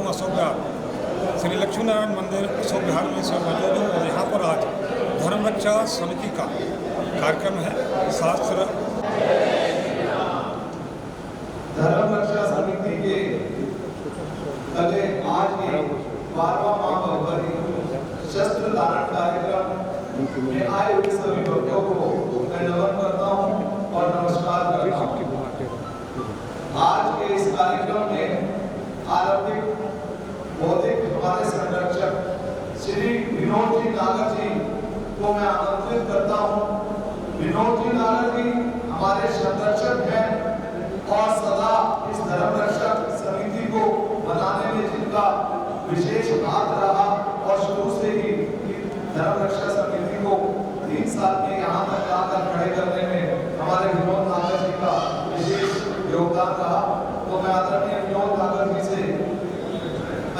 अशोक विहार श्री लक्ष्मी नारायण मंदिर अशोक विहार में से मौजूद हूँ और यहाँ पर आज धर्म रक्षा समिति का कार्यक्रम है। शास्त्र धर्म रक्षा समिति के कल आज के 12वां महाभगवती शस्त्र धारण कार्यक्रम में आए हुए सभी भक्तों को मैं नमन करता हूँ और नमस्कार करता हूँ। आज के इस कार्यक्रम में आरंभिक भौतिक हमारे संरक्षक श्री विनोद जी नागर जी को मैं आमंत्रित करता हूँ। विनोद जी नागर जी हमारे संरक्षक हैं और सदा इस धर्म रक्षक समिति को बनाने में जिनका विशेष हाथ रहा और शुरू से ही धर्म रक्षा समिति को 3 साल में यहाँ तक लाकर खड़े करने में हमारे विनोद नागर जी का विशेष योगदान रहा। तो मैं आदरणीय विनोद नागर जी से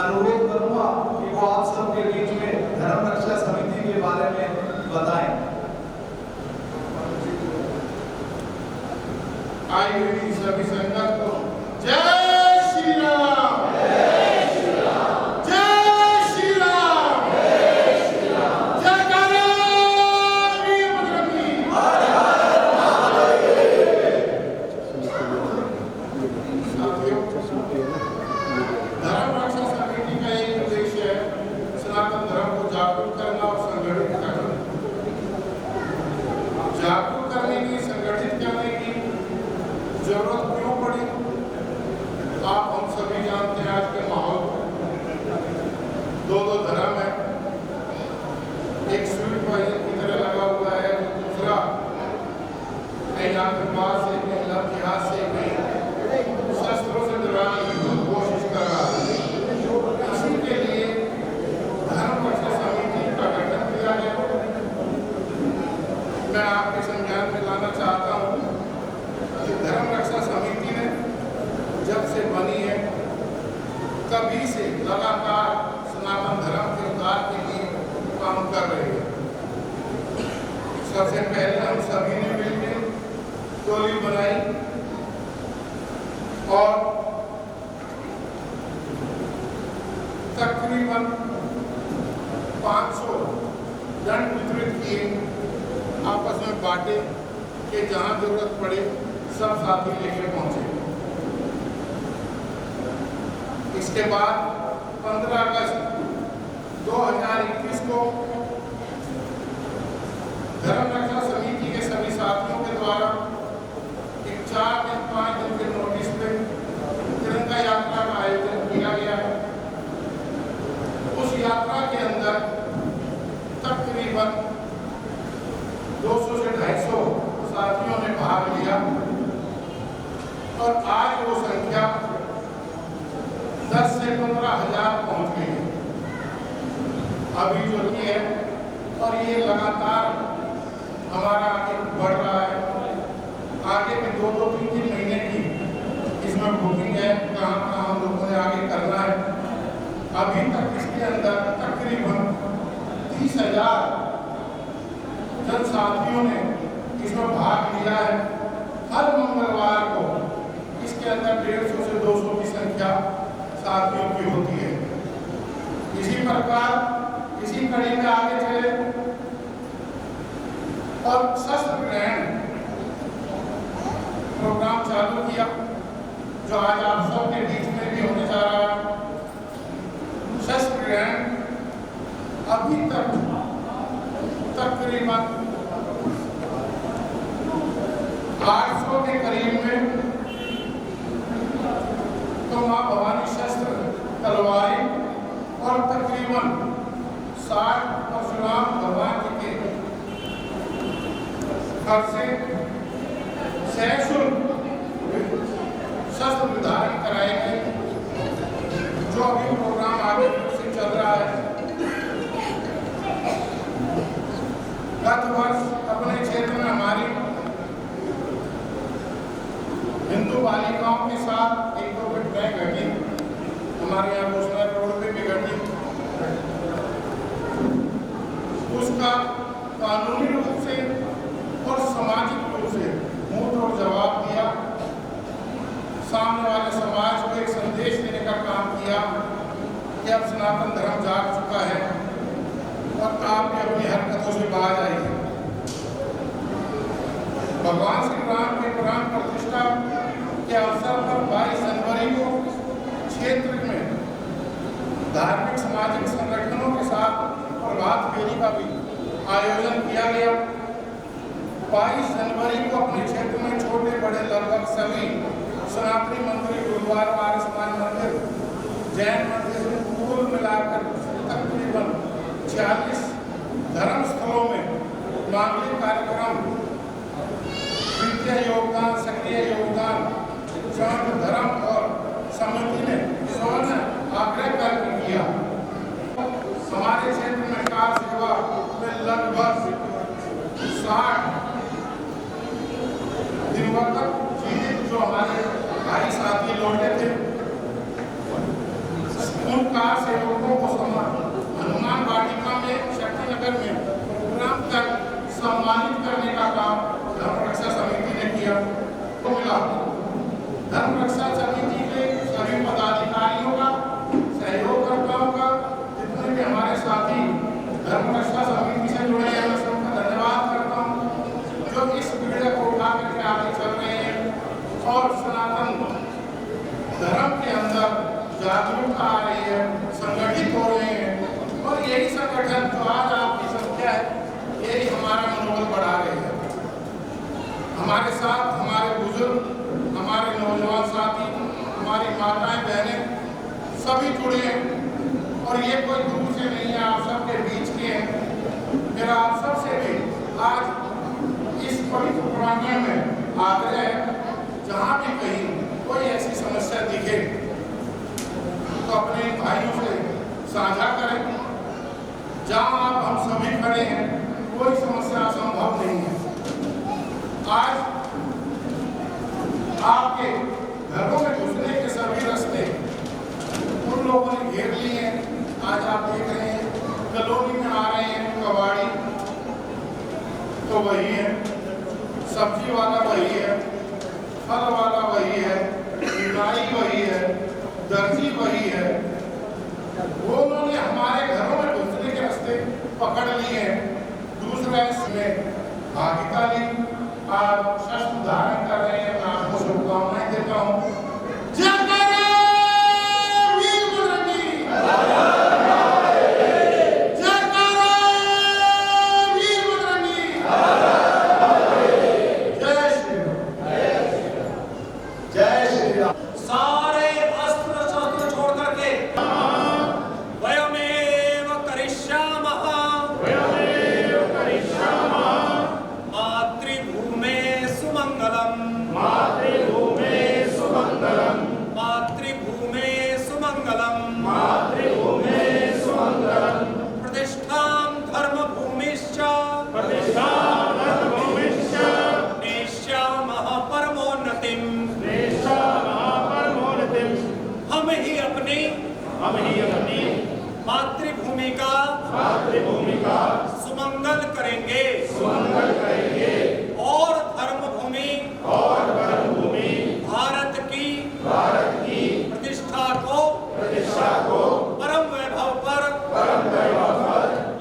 अनुरोध करूंगा कि वो आप सबके बीच में धर्म रक्षा समिति के बारे में बताएं। आई हुई सभी संगत को जय श्री राम, जय श्री राम, जय श्री राम, जय श्री राम, जय वीर बजरंगी, हर हर महादेव। धर्म रक्षा समिति का एक उद्देश्य है सनातन धर्म को जागरूक करना और संगठित करना। जागरूक करने की, संगठित करने की जरूरत क्यों पड़ी? आप हम सभी जानते हैं आज के माहौल दो धर्म है, एक स्वीट पॉइजन की तरह लगा हुआ है, दूसरा कहीं आतंकवाद से, कहीं लव जिहाद से, कहीं शस्त्रों से डराने की कोशिश कर रहा है। इसी के लिए धर्म रक्षा समिति का गठन किया गया। मैं आपके संज्ञान में लाना चाहता हूँ कि धर्म रक्षा समिति ने जब से बनी है तभी से लगातार सनातन धर्म के उद्धार के लिए काम कर रही है। सबसे पहले हम सभी ने मिलकर टोली बनाई और तकरीबन 500 दंड वितरित किए, आपस में बांटे कि जहां जरूरत पड़े सब साथी लेके पहुंचे। इसके बाद 15 अगस्त 2021 को धर्म रक्षा समिति के सभी साथियों के द्वारा एक 4 दिन 5 दिन के नोटिस पे तिरंगा यात्रा का आयोजन किया गया है। उस यात्रा के अंदर तकरीबन 200 से 250 साथियों ने भाग लिया और आज वो संख्या 10 से 15 हजार पहुंच गई है अभी जो ये है, और ये लगातार हमारा आगे बढ़ रहा है। आगे में 2-3 महीने की इसमें बुकिंग है, कहाँ हम लोगों ने आगे करना है। अभी तक इसके अंदर तकरीबन 30,000 जन साथियों ने इसमें भाग लिया है। हर मंगलवार को इसके अंदर 150 से 200 की संख्या साथियों की होती है। इसी प्रकार इसी कड़ी में आगे चले और शस्त्र ग्रहण प्रोग्राम चालू किया जो आज आप सबके बीच में भी होने जा रहा है। शस्त्र ग्रहण अभी तक तकरीबन 800 के करीब में तो मां भवानी शस्त्र तलवारें और तकरीबन 60 परशुराम भगवान जी के घर से सशुल्क शस्त्र विधारण कराए गए, जो अभी प्रोग्राम आगे से चल रहा है। गत वर्ष अपने क्षेत्र में हमारी हिंदू बालिकाओं के साथ एक दो घटनाएं घटी, हमारे यहाँ घोषणा रोड पे भी घटी। उसका कानूनी रूप से और सामाजिक रूप से मुंह तोड़ जवाब दिया। सामने वाले समाज को एक संदेश देने का काम किया कि अब सनातन धर्म जाग चुका है और आप भी अपनी हरकतों से बाज आइए। भगवान श्री राम के प्राण प्रतिष्ठा के अवसर पर 22 जनवरी को क्षेत्र में धार्मिक सामाजिक संगठनों के साथ प्रभात फेरी का भी आयोजन किया गया। 22 जनवरी को अपने क्षेत्र में छोटे बड़े लगभग सभी सनातनी मंदिर, गुरुद्वारा, आर्य समाज मंदिर, जैन मंदिर कुल मिलाकर तकरीबन 46 धर्म स्थलों में मांगलिक कार्यक्रम, वित्तीय योगदान, सक्रिय योगदान, स्वर्ण धर्म और समिति ने स्वर्ण आग्रह करके किया। हमारे क्षेत्र में कार सेवा में लगभग 60 दिनों तक जीवित जो हमारे भाई साथी लौटे थे, उन कार सेवकों को हनुमान वाटिका में, शक्तिनगर में प्रोग्राम तक सम्मानित करने का काम धर्म रक्षा समिति ने किया। तो मिला धर्म रक्षा समिति के सभी पदाधिकारियों का, सहयोगकर्ताओं का, जितने भी हमारे साथी धर्म रक्षा समिति से जुड़े हैं, मैं सबका धन्यवाद करता हूँ जो इस पीढ़ी को उठा करके आगे चल रहे हैं और सनातन धर्म के अंदर जागरूकता आ रही है, संगठित हो रहे हैं और यही संगठन जो आज आपकी संख्या है, यही हमारा मनोबल बढ़ा रहे हैं। हमारे साथ हमारे बुजुर्ग, हमारे नौजवान साथी, हमारी माताएं, बहनें सभी जुड़े हैं और ये कोई दूर से नहीं है, आप सबके बीच के हैं। मेरा आप सबसे भी आज इस पवित्र प्रांगण में आग्रह है, जहाँ भी कहीं कोई ऐसी समस्या दिखे तो अपने भाइयों से साझा करें। जहाँ आप हम सभी खड़े हैं, कोई समस्या असंभव नहीं है। आज आपके घरों में घुसने के सभी रास्ते उन लोगों ने घेर लिए हैं। आज आप देख रहे हैं कॉलोनी में आ रहे हैं, कबाड़ी तो वही है, सब्जी वाला वही है, फल वाला वही है, मिठाई वही है, दर्जी वही है। वो उन्होंने हमारे घरों में घुसने के रास्ते पकड़ लिए हैं। दूसरा इसमें भागीता ली, आप शस्त्र धारण कर रहे हैं, मैं आपको शुभकामनाएं देता हूँ। मातृभूमि का सुमंगल करेंगे और धर्मभूमि भारत की प्रतिष्ठा को परम वैभव पर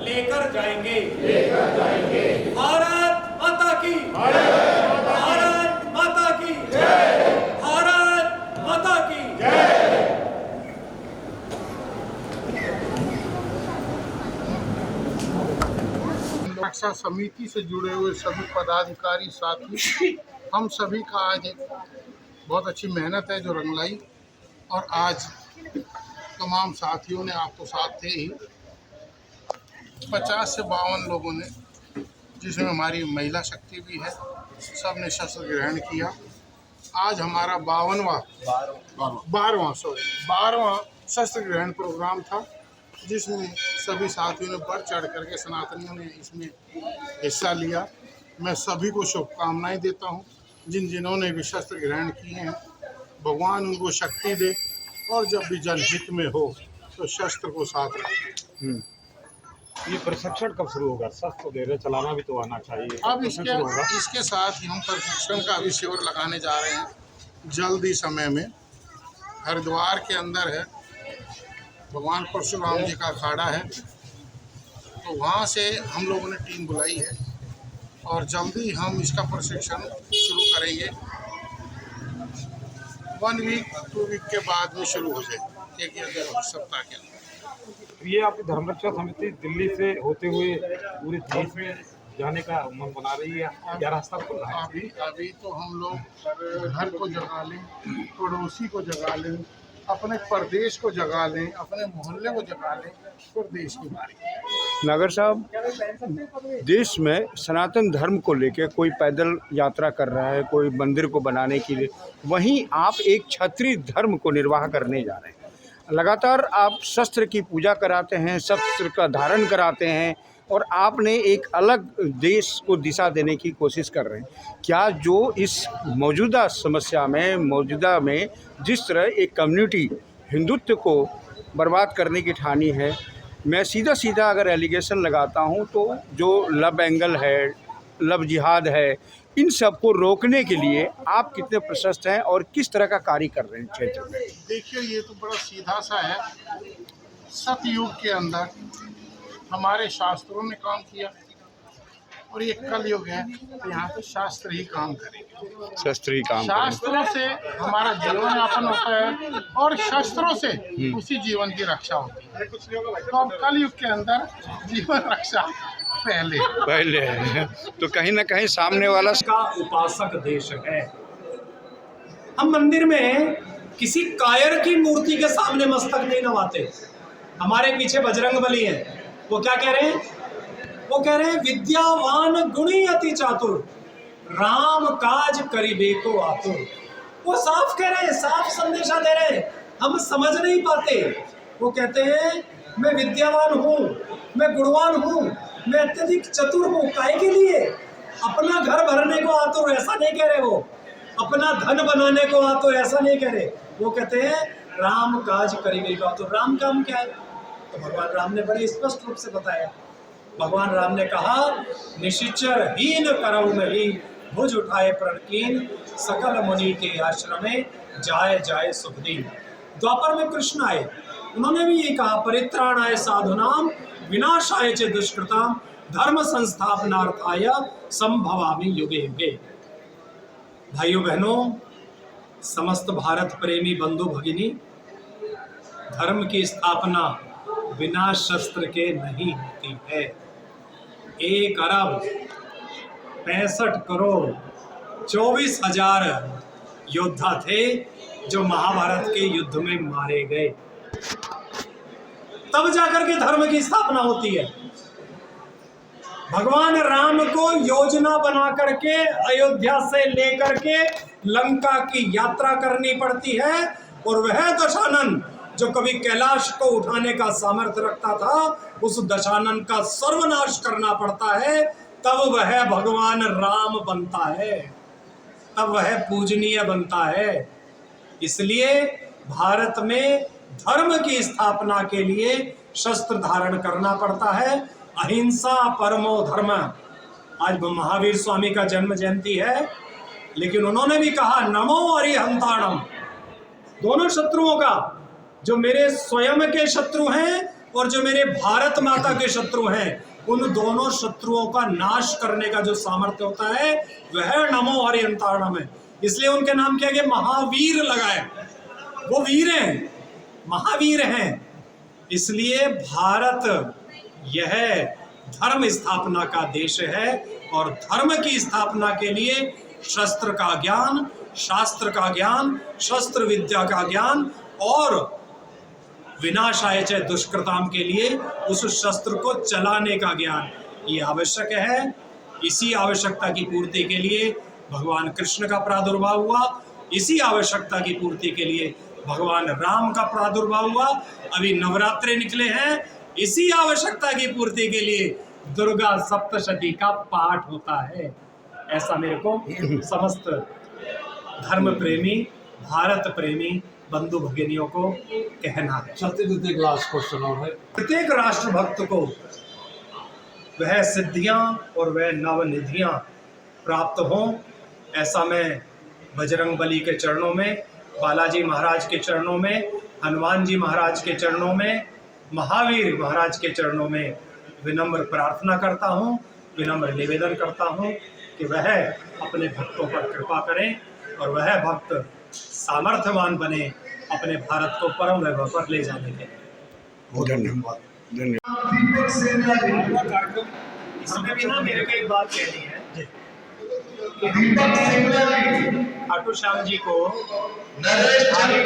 लेकर जाएंगे। भारत माता की, भारत माता की, भारत माता की। रक्षा समिति से जुड़े हुए सभी पदाधिकारी साथी, हम सभी का आज एक बहुत अच्छी मेहनत है जो रंग लाई। और आज तमाम साथियों ने, आप तो साथ थे ही, 50 से 52 लोगों ने, जिसमें हमारी महिला शक्ति भी है, सब ने शस्त्र ग्रहण किया। आज हमारा 12वां शस्त्र ग्रहण प्रोग्राम था, जिसमें सभी साथियों ने बढ़ चढ़ करके, सनातनियों ने इसमें हिस्सा लिया। मैं सभी को शुभकामनाएं देता हूं, जिन्होंने भी शस्त्र ग्रहण किए हैं, भगवान उनको शक्ति दे और जब भी जनहित में हो तो शस्त्र को साथ रखें। ये प्रशिक्षण कब शुरू होगा? शस्त्र धैर्य चलाना भी तो आना चाहिए। अब इसके साथ ही हम प्रशिक्षण का भी शिविर लगाने जा रहे हैं जल्दी समय में। हरिद्वार के अंदर है, भगवान परशुराम जी का अखाड़ा है, तो वहाँ से हम लोगों ने टीम बुलाई है और जल्दी हम इसका प्रशिक्षण शुरू करेंगे। 1 वीक 2 वीक के बाद में शुरू हो जाए, 1 या 2 सप्ताह के अंदर। ये आपकी धर्मरक्षा समिति दिल्ली से होते हुए पूरे देश में जाने का मन बना रही है या रास्ता खुल रहा है? अभी तो हम लोग घर को जगा लें, पड़ोसी को जगा लें, अपने प्रदेश को जगा लें, अपने मोहल्ले को जगा लें, फिर देश की बारी। नागर साहब, देश में सनातन धर्म को लेकर कोई पैदल यात्रा कर रहा है, कोई मंदिर को बनाने के लिए, वहीं आप एक क्षत्रिय धर्म को निर्वाह करने जा रहे हैं। लगातार आप शस्त्र की पूजा कराते हैं, शस्त्र का धारण कराते हैं और आपने एक अलग देश को दिशा देने की कोशिश कर रहे हैं। क्या जो इस मौजूदा समस्या में जिस तरह एक कम्युनिटी हिंदुत्व को बर्बाद करने की ठानी है, मैं सीधा अगर एलिगेशन लगाता हूं तो जो लव एंगल है, लव जिहाद है, इन सब को रोकने के लिए आप कितने प्रशस्त हैं और किस तरह का कार्य कर रहे हैं क्षेत्र में? देखिए, ये तो बड़ा सीधा सा है। सतयुग के अंदर हमारे शास्त्रों ने काम किया और ये कलयुग है, तो यहाँ पे शास्त्र ही काम करेंगे। शस्त्र ही काम शास्त्रों से हमारा जीवन यापन होता है और शस्त्रों से उसी जीवन की रक्षा होती है। तो अब कलयुग के अंदर जीवन रक्षा पहले है, तो कहीं ना कहीं सामने वाला का उपासक देश है। हम मंदिर में किसी कायर की मूर्ति के सामने मस्तक नहीं नवाते। हमारे पीछे बजरंगबली है, वो क्या कह रहे हैं? वो कह रहे हैं विद्यावान गुणी अति चातुर, राम काज करिबे को आतुर। वो साफ कह रहे हैं, साफ संदेशा दे रहे हैं, हम समझ नहीं पाते। वो कहते हैं मैं विद्यावान हूँ, मैं गुणवान हूँ, मैं अत्यधिक चतुर हूँ। काहे के लिए? अपना घर भरने को आतुर, ऐसा नहीं कह रहे। वो अपना धन बनाने को आतुर, ऐसा नहीं कह रहे। वो कहते हैं राम काज करिबे को आतुर। राम काम क्या है? तो भगवान राम ने बड़े स्पष्ट रूप से बताया। भगवान राम ने कहा निशिचर हीन करऊ नहीं, भुज उठाए प्रणकीन, सकल मुनि के आश्रमे जाए जाए सुखदीन। द्वापर में कृष्ण आए, उन्होंने भी ये कहा परित्राणाय साधुनाम विनाशाय च दुष्कृताम धर्म संस्थापनार्थाय संभवामि युगे युगे। भाइयों बहनों, समस्त भारत प्रेमी बंधु भगिनी, धर्म की स्थापना बिना शस्त्र के नहीं होती है। 1 अरब 65 करोड़ 24,000 योद्धा थे जो महाभारत के युद्ध में मारे गए, तब जाकर के धर्म की स्थापना होती है। भगवान राम को योजना बना करके अयोध्या से लेकर के लंका की यात्रा करनी पड़ती है, और वह दशानन जो कभी कैलाश को उठाने का सामर्थ्य रखता था, उस दशानन का सर्वनाश करना पड़ता है, तब वह भगवान राम बनता है, तब वह पूजनीय बनता है। इसलिए भारत में धर्म की स्थापना के लिए शस्त्र धारण करना पड़ता है। अहिंसा परमो धर्म। आज महावीर स्वामी का जन्म जयंती है, लेकिन उन्होंने भी कहा नमो अरिहंताणम। दोनों शत्रुओं का, जो मेरे स्वयं के शत्रु हैं और जो मेरे भारत माता के शत्रु हैं, उन दोनों शत्रुओं का नाश करने का जो सामर्थ्य होता है वह नमो अरिहंताणम है। इसलिए उनके नाम क्या है? महावीर लगाए। वो वीर हैं, महावीर हैं। इसलिए भारत यह धर्म स्थापना का देश है, और धर्म की स्थापना के लिए शस्त्र का ज्ञान, शास्त्र का ज्ञान, शस्त्र विद्या का ज्ञान और विनाशाय च दुष्कृताम के लिए उस शस्त्र को चलाने का ज्ञान ये आवश्यक है। इसी आवश्यकता की पूर्ति के लिए भगवान कृष्ण का प्रादुर्भाव हुआ, इसी आवश्यकता की पूर्ति के लिए भगवान राम का प्रादुर्भाव हुआ। अभी नवरात्रे निकले हैं, इसी आवश्यकता की पूर्ति के लिए दुर्गा सप्तशती का पाठ होता है। ऐसा मेरे को समस्त धर्म प्रेमी, भारत प्रेमी बंधु भगिनियों को कहना है। प्रत्येक राष्ट्र भक्त को वह सिद्धियां और वह नवनिधियां प्राप्त हों, ऐसा मैं बजरंगबली के चरणों में, बालाजी महाराज के चरणों में हनुमान जी महाराज के चरणों में, महावीर महाराज के चरणों में विनम्र प्रार्थना करता हूँ, विनम्र निवेदन करता हूँ कि वह अपने भक्तों पर कृपा करें और वह भक्त सामर्थ्यवान बने अपने भारत को परम वैभव पर ले जाने के लिए। धन्यवाद। धन्यवाद। दीपक सेना जी, कार्यक्रम इसमें भी ना मेरे को एक बात कहनी है कि दीपक सेना जी, खाटू श्याम जी को नरेश पारी